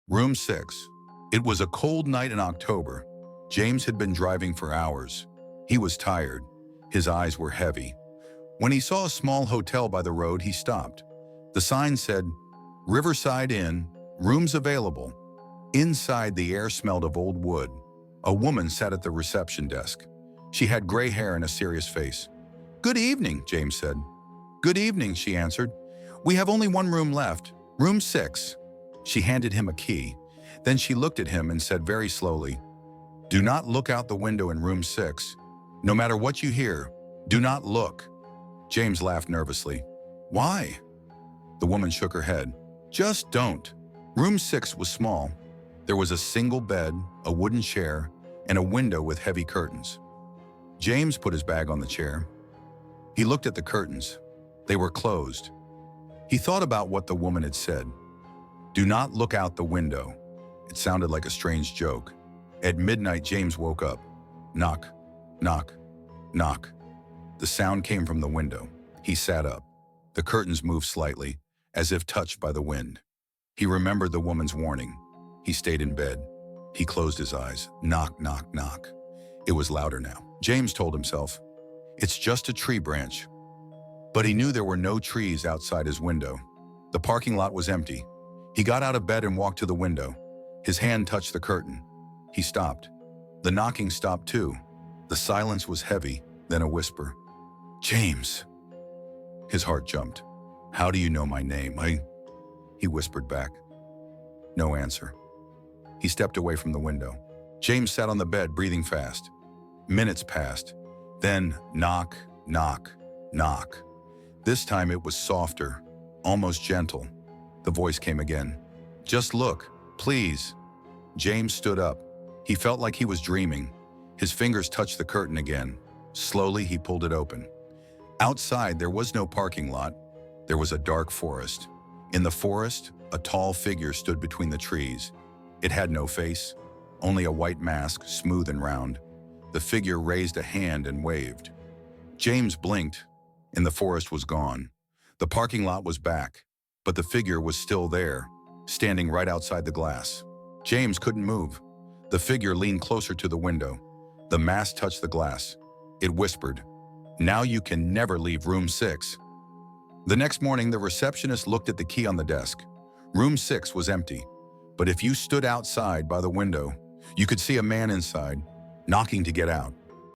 Room 6. It was a cold night in October. James had been driving for hours. He was tired. His eyes were heavy. When he saw a small hotel by the road, he stopped. The sign said, "Riverside Inn, rooms available." Inside, the air smelled of old wood. A woman sat at the reception desk. She had gray hair and a serious face. "Good evening," James said. "Good evening," she answered. "We have only one room left, room 6. She handed him a key. Then she looked at him and said very slowly, "Do not look out the window in room 6. No matter what you hear, do not look." James laughed nervously. "Why?" The woman shook her head. "Just don't." Room 6 was small. There was a single bed, a wooden chair, and a window with heavy curtains. James put his bag on the chair. He looked at the curtains. They were closed. He thought about what the woman had said. "Do not look out the window." It sounded like a strange joke. At midnight, James woke up. Knock, knock, knock. The sound came from the window. He sat up. The curtains moved slightly, as if touched by the wind. He remembered the woman's warning. He stayed in bed. He closed his eyes. Knock, knock, knock. It was louder now. James told himself, "It's just a tree branch." But he knew there were no trees outside his window. The parking lot was empty. He got out of bed and walked to the window. His hand touched the curtain. He stopped. The knocking stopped too. The silence was heavy, then a whisper. "James." His heart jumped. "How do you know my name?" He whispered back. No answer. He stepped away from the window. James sat on the bed, breathing fast. Minutes passed. Then knock, knock, knock. This time it was softer, almost gentle. The voice came again. "Just look, please." James stood up. He felt like he was dreaming. His fingers touched the curtain again. Slowly, he pulled it open. Outside, there was no parking lot. There was a dark forest. In the forest, a tall figure stood between the trees. It had no face, only a white mask, smooth and round. The figure raised a hand and waved. James blinked, and the forest was gone. The parking lot was back, but the figure was still there, standing right outside the glass. James couldn't move. The figure leaned closer to the window. The mask touched the glass. It whispered, "Now you can never leave room 6. The next morning, the receptionist looked at the key on the desk. Room 6 was empty, but if you stood outside by the window, you could see a man inside, knocking to get out.